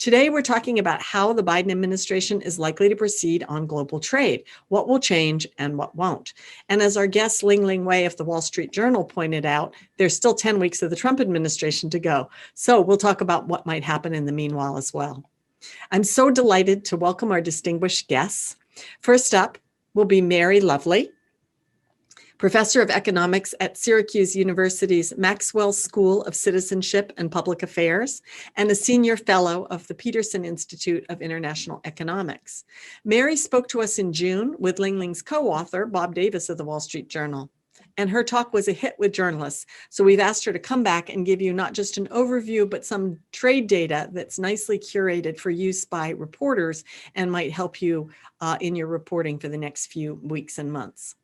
Today, we're talking about how the Biden administration is likely to proceed on global trade, what will change and what won't. And as our guest Ling-Ling Wei of the Wall Street Journal pointed out, there's still 10 weeks of the Trump administration to go. So we'll talk about what might happen in the meanwhile as well. I'm so delighted to welcome our distinguished guests. First up will be Mary Lovely, Professor of Economics at Syracuse University's Maxwell School of Citizenship and Public Affairs, and a Senior Fellow of the Peterson Institute of International Economics. Mary spoke to us in June with Ling-Ling's co-author, Bob Davis of the Wall Street Journal. And her talk was a hit with journalists. So we've asked her to come back and give you not just an overview, but some trade data that's nicely curated for use by reporters and might help you in your reporting for the next few weeks and months.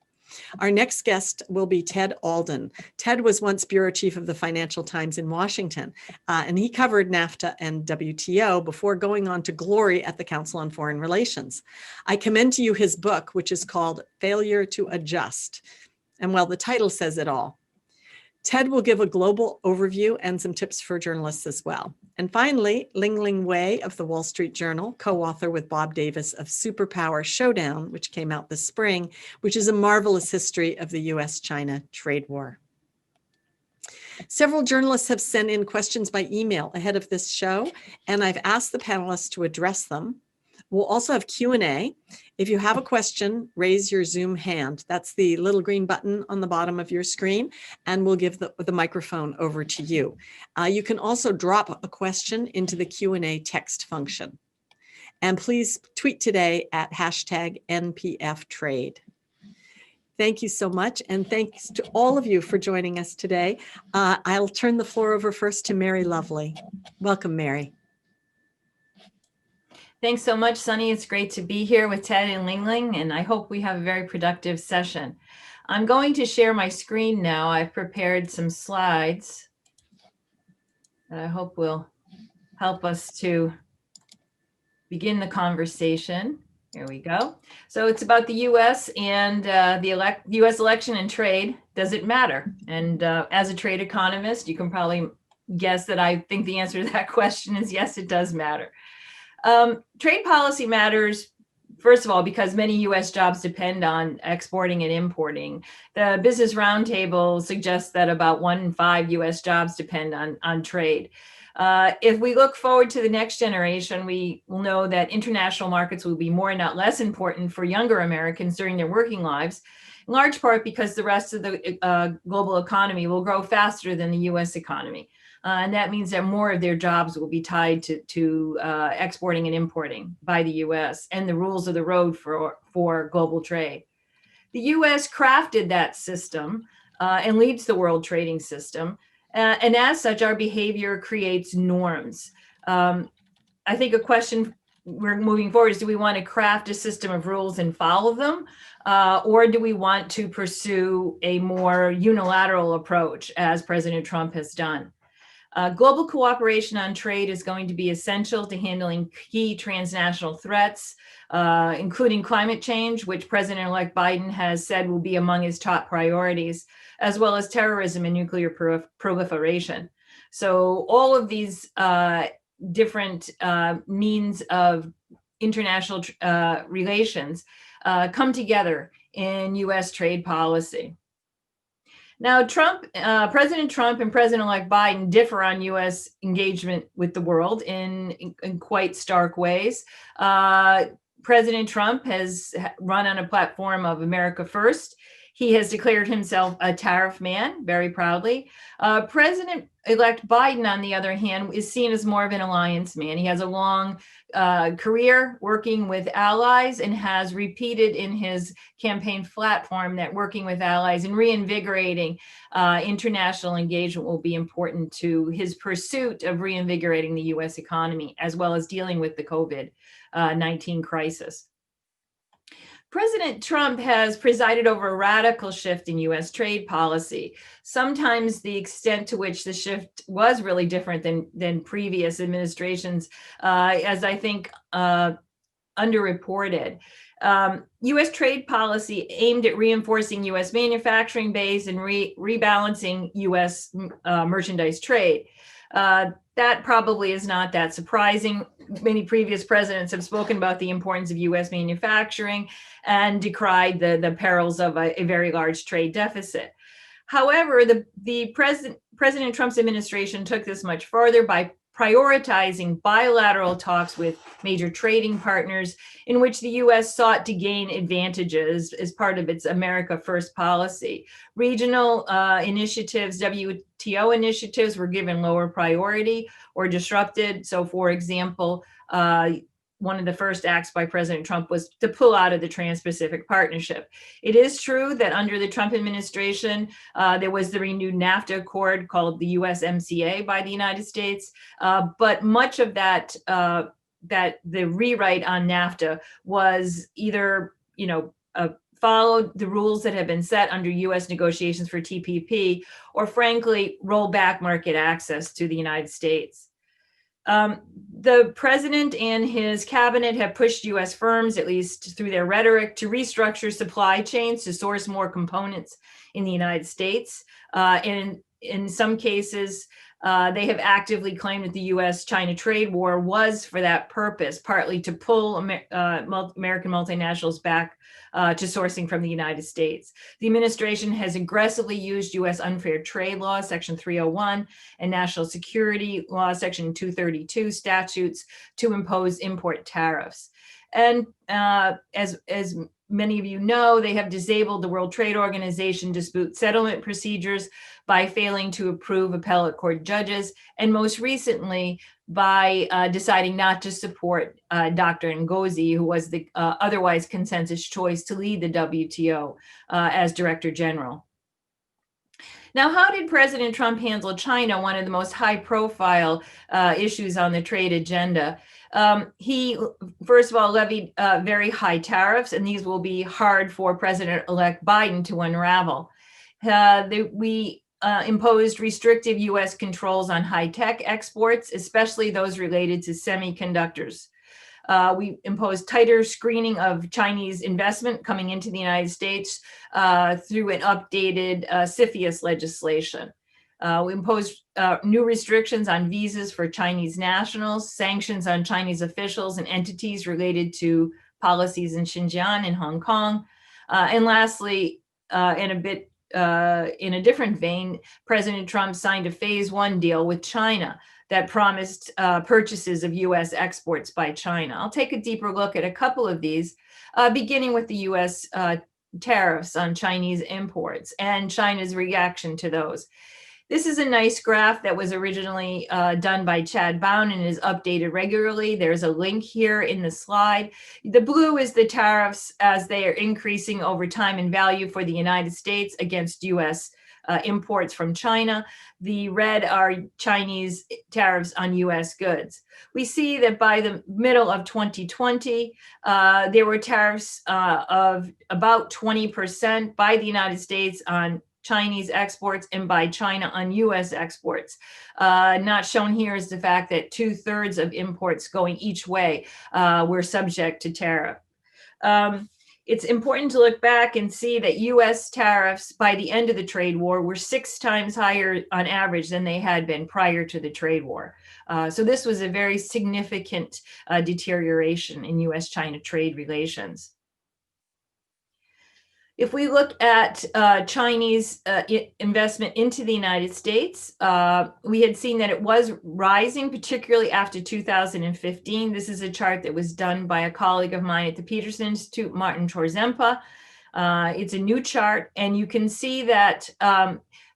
Our next guest will be Ted Alden. Ted was once bureau chief of the Financial Times in Washington, and he covered NAFTA and WTO before going on to glory at the Council on Foreign Relations. I commend to you his book, which is called Failure to Adjust. And well, the title says it all. Ted will give a global overview and some tips for journalists as well. And finally, Ling-Ling Wei of the Wall Street Journal, co-author with Bob Davis of Superpower Showdown, which came out this spring, which is a marvelous history of the US-China trade war. Several journalists have sent in questions by email ahead of this show, and I've asked the panelists to address them. We'll also have Q&A. If you have a question, raise your Zoom hand. That's the little green button on the bottom of your screen, and we'll give the microphone over to you. You can also drop a question into the Q&A text function. And please tweet today at #NPFTrade. Thank you so much, and thanks to all of you for joining us today. I'll turn the floor over first to Mary Lovely. Welcome, Mary. Thanks so much, Sunny. It's great to be here with Ted and Ling-Ling, and I hope we have a very productive session. I'm going to share my screen now. I've prepared some slides that I hope will help us to begin the conversation. Here we go. So it's about the U.S. and the U.S. election and trade. Does it matter? And as a trade economist, you can probably guess that I think the answer to that question is yes, it does matter. Trade policy matters, first of all, because many U.S. jobs depend on exporting and importing. The Business Roundtable suggests that about 1 in 5 U.S. jobs depend on trade. If we look forward to the next generation, we will know that international markets will be more, not less important for younger Americans during their working lives, in large part because the rest of the global economy will grow faster than the U.S. economy. And that means that more of their jobs will be tied to exporting and importing by the U.S. and the rules of the road for global trade. The U.S. crafted that system and leads the world trading system. And as such, our behavior creates norms. I think a question we're moving forward is, do we want to craft a system of rules and follow them? Or do we want to pursue a more unilateral approach, as President Trump has done? Global cooperation on trade is going to be essential to handling key transnational threats, including climate change, which President-elect Biden has said will be among his top priorities, as well as terrorism and nuclear proliferation. So all of these different means of international relations come together in U.S. trade policy. Now, President Trump and President-elect Biden differ on U.S. engagement with the world in quite stark ways. President Trump has run on a platform of America First. He has declared himself a tariff man, very proudly. President-elect Biden, on the other hand, is seen as more of an alliance man. He has a long career working with allies and has repeated in his campaign platform that working with allies and reinvigorating international engagement will be important to his pursuit of reinvigorating the U.S. economy, as well as dealing with the COVID-19 crisis. President Trump has presided over a radical shift in U.S. trade policy. Sometimes the extent to which the shift was really different than previous administrations, as I think underreported. U.S. trade policy aimed at reinforcing U.S. manufacturing base and rebalancing U.S. merchandise trade. That probably is not that surprising. Many previous presidents have spoken about the importance of U.S. manufacturing and decried the perils of a very large trade deficit. However, President Trump's administration took this much further by prioritizing bilateral talks with major trading partners in which the U.S. sought to gain advantages as part of its America First policy. Regional initiatives, WTO initiatives, were given lower priority or disrupted. So, for example, one of the first acts by President Trump was to pull out of the Trans-Pacific Partnership. It is true that under the Trump administration, there was the renewed NAFTA accord called the USMCA by the United States, but much of that, the rewrite on NAFTA was either, followed the rules that have been set under U.S. negotiations for TPP, or frankly, roll back market access to the United States. The president and his cabinet have pushed U.S. firms, at least through their rhetoric, to restructure supply chains to source more components in the United States. And in some cases, they have actively claimed that the U.S.-China trade war was for that purpose, partly to pull American multinationals back to sourcing from the United States. The administration has aggressively used U.S. unfair trade law, Section 301, and national security law, Section 232 statutes to impose import tariffs. And as many of you know, they have disabled the World Trade Organization dispute settlement procedures by failing to approve appellate court judges, and most recently by deciding not to support Dr. Ngozi, who was the otherwise consensus choice to lead the WTO as Director General. Now, how did President Trump handle China, one of the most high-profile issues on the trade agenda? He, first of all, levied very high tariffs, and these will be hard for President-elect Biden to unravel. We imposed restrictive U.S. controls on high-tech exports, especially those related to semiconductors. We imposed tighter screening of Chinese investment coming into the United States through an updated CFIUS legislation. We imposed new restrictions on visas for Chinese nationals, sanctions on Chinese officials and entities related to policies in Xinjiang and Hong Kong. And lastly, in a different vein, President Trump signed a phase one deal with China that promised purchases of U.S. exports by China. I'll take a deeper look at a couple of these, beginning with the U.S. Tariffs on Chinese imports and China's reaction to those. This is a nice graph that was originally done by Chad Bown and is updated regularly. There's a link here in the slide. The blue is the tariffs as they are increasing over time in value for the United States against U.S. Imports from China. The red are Chinese tariffs on U.S. goods. We see that by the middle of 2020, there were tariffs of about 20% by the United States on Chinese exports and by China on U.S. exports. Not shown here is the fact that 2/3 of imports going each way were subject to tariff. It's important to look back and see that U.S. tariffs by the end of the trade war were 6 times higher on average than they had been prior to the trade war. So this was a very significant deterioration in U.S.-China trade relations. If we look at Chinese investment into the United States, we had seen that it was rising, particularly after 2015. This is a chart that was done by a colleague of mine at the Peterson Institute, Martin Chorzempa. It's a new chart, and you can see that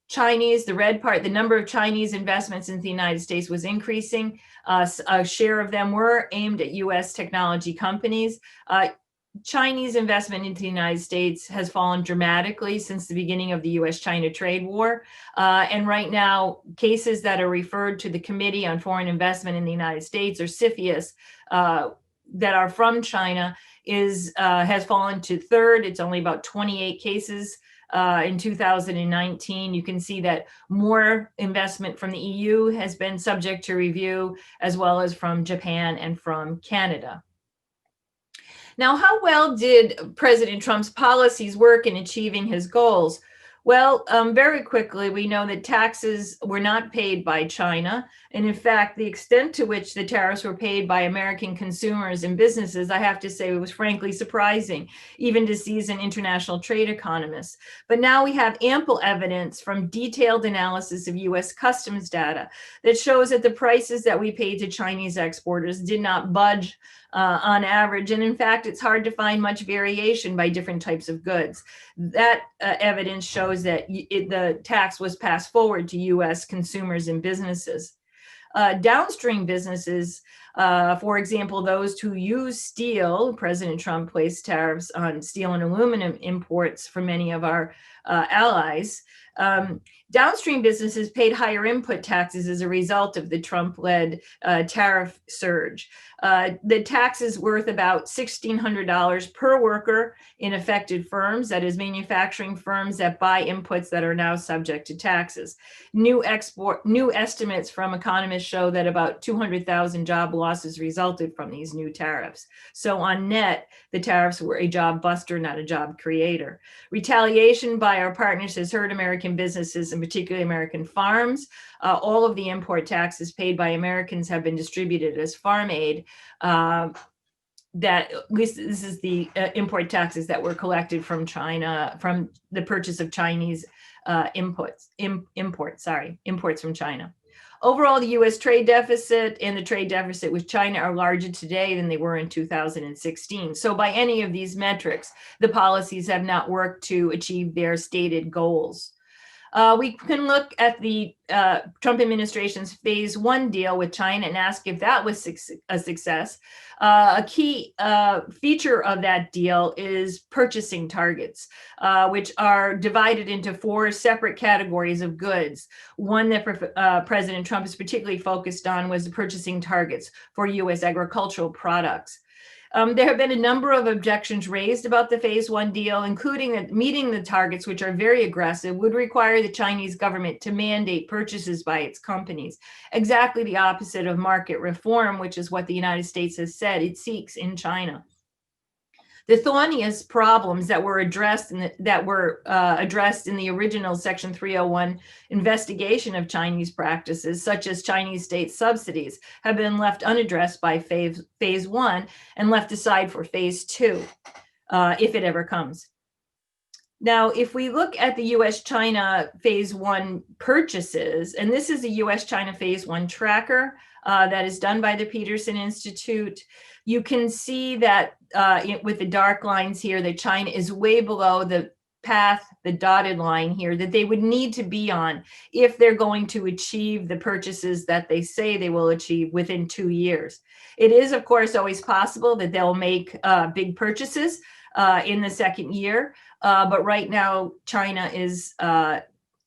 Chinese, the red part, the number of Chinese investments in the United States was increasing. A share of them were aimed at U.S. technology companies. Chinese investment into the United States has fallen dramatically since the beginning of the U.S.-China trade war. And right now, cases that are referred to the Committee on Foreign Investment in the United States, or CFIUS, that are from China has fallen to third. It's only about 28 cases in 2019. You can see that more investment from the EU has been subject to review, as well as from Japan and from Canada. Now, how well did President Trump's policies work in achieving his goals? Well, very quickly, we know that taxes were not paid by China. And in fact, the extent to which the tariffs were paid by American consumers and businesses, I have to say, was frankly surprising, even to seasoned international trade economists. But now we have ample evidence from detailed analysis of US customs data that shows that the prices that we paid to Chinese exporters did not budge on average. And in fact, it's hard to find much variation by different types of goods. That evidence shows that the tax was passed forward to US consumers and businesses. Downstream businesses, for example, those who use steel, President Trump placed tariffs on steel and aluminum imports for many of our allies. Downstream businesses paid higher input taxes as a result of the Trump-led tariff surge. The tax is worth about $1,600 per worker in affected firms, that is manufacturing firms that buy inputs that are now subject to taxes. New estimates from economists show that about 200,000 job losses resulted from these new tariffs. So on net, the tariffs were a job buster, not a job creator. Retaliation by our partners has hurt American businesses, and particularly American farms. All of the import taxes paid by Americans have been distributed as farm aid. That at least this is the import taxes that were collected from China, from the purchase of Chinese imports from China. Overall, the U.S. trade deficit and the trade deficit with China are larger today than they were in 2016. So by any of these metrics, the policies have not worked to achieve their stated goals. We can look at the Trump administration's phase one deal with China and ask if that was a success. A key feature of that deal is purchasing targets, which are divided into 4 separate categories of goods. One that President Trump is particularly focused on was the purchasing targets for U.S. agricultural products. There have been a number of objections raised about the phase one deal, including that meeting the targets, which are very aggressive, would require the Chinese government to mandate purchases by its companies. Exactly the opposite of market reform, which is what the United States has said it seeks in China. The thorniest problems that were addressed in the original Section 301 investigation of Chinese practices, such as Chinese state subsidies, have been left unaddressed by phase one and left aside for phase two, if it ever comes. Now, if we look at the U.S.-China phase one purchases, and this is a U.S.-China phase one tracker that is done by the Peterson Institute, you can see that with the dark lines here, that China is way below the path, the dotted line here, that they would need to be on if they're going to achieve the purchases that they say they will achieve within 2 years. It is, of course, always possible that they'll make big purchases in the second year, but right now China is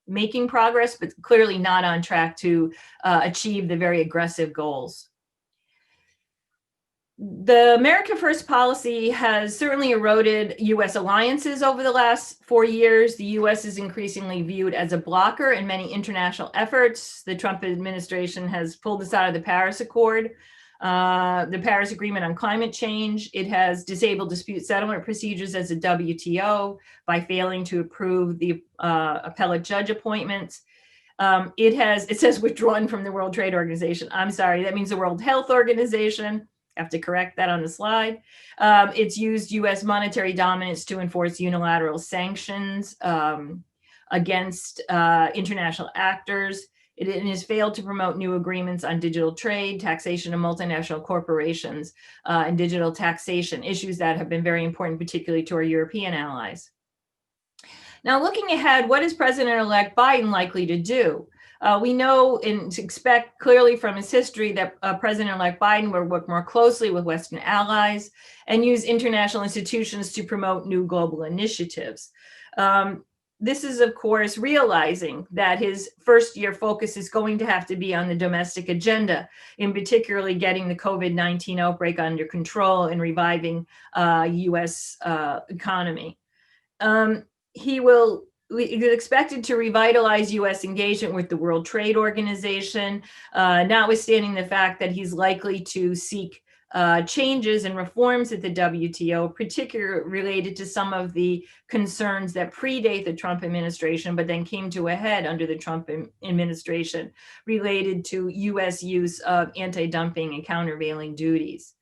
making progress, but clearly not on track to achieve the very aggressive goals. The America First policy has certainly eroded U.S. alliances over the last 4 years. The U.S. is increasingly viewed as a blocker in many international efforts. The Trump administration has pulled us out of the Paris Accord, the Paris Agreement on Climate Change. It has disabled dispute settlement procedures as a WTO by failing to approve the appellate judge appointments. It says withdrawn from the World Trade Organization. I'm sorry, that means the World Health Organization. I have to correct that on the slide. It's used U.S. monetary dominance to enforce unilateral sanctions against international actors. It has failed to promote new agreements on digital trade, taxation of multinational corporations, and digital taxation, issues that have been very important, particularly to our European allies. Now, looking ahead, what is President-elect Biden likely to do? We know and expect clearly from his history that President-elect Biden will work more closely with Western allies and use international institutions to promote new global initiatives. This is, of course, realizing that his first-year focus is going to have to be on the domestic agenda, in particularly getting the COVID-19 outbreak under control and reviving U.S. economy. He is expected to revitalize U.S. engagement with the World Trade Organization, notwithstanding the fact that he's likely to seek changes and reforms at the WTO, particularly related to some of the concerns that predate the Trump administration, but then came to a head under the Trump administration, related to U.S. use of anti-dumping and countervailing duties.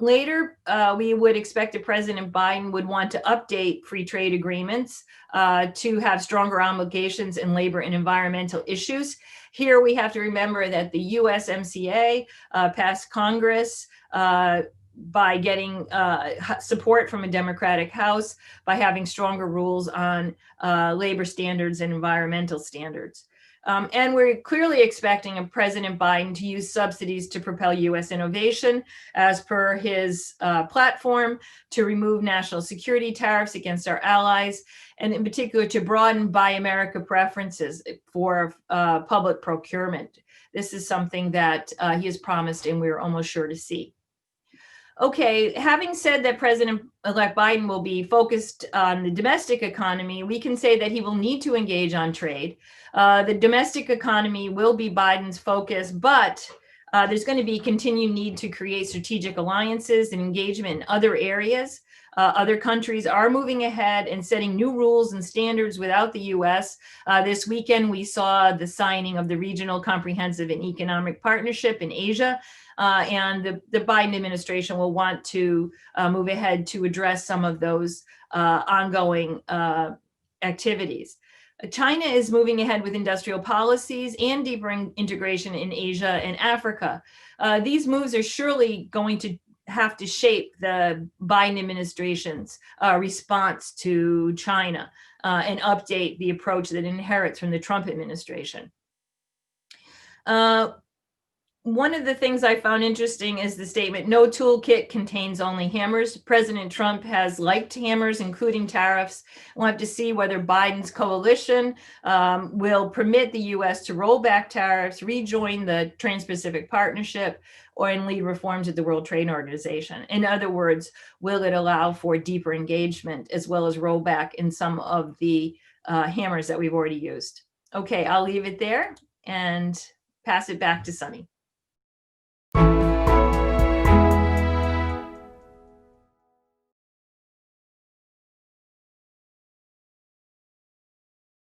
Later, we would expect that President Biden would want to update free trade agreements to have stronger obligations in labor and environmental issues. Here, we have to remember that the USMCA passed Congress by getting support from a Democratic House, by having stronger rules on labor standards and environmental standards. And we're clearly expecting President Biden to use subsidies to propel U.S. innovation, as per his platform, to remove national security tariffs against our allies, and in particular to broaden Buy America preferences for public procurement. This is something that he has promised, and we're almost sure to see. Okay, having said that President-elect Biden will be focused on the domestic economy, we can say that he will need to engage on trade. The domestic economy will be Biden's focus, but there's going to be continued need to create strategic alliances and engagement in other areas. Other countries are moving ahead and setting new rules and standards without the U.S. This weekend, we saw the signing of the Regional Comprehensive and Economic Partnership in Asia. And the Biden administration will want to move ahead to address some of those ongoing activities. China is moving ahead with industrial policies and deeper integration in Asia and Africa. These moves are surely going to have to shape the Biden administration's response to China and update the approach that inherits from the Trump administration. One of the things I found interesting is the statement, "No toolkit contains only hammers." President Trump has liked hammers, including tariffs. We'll have to see whether Biden's coalition will permit the U.S. to roll back tariffs, rejoin the Trans-Pacific Partnership, or lead reforms at the World Trade Organization. In other words, will it allow for deeper engagement as well as rollback in some of the hammers that we've already used? Okay, I'll leave it there and pass it back to Sunny.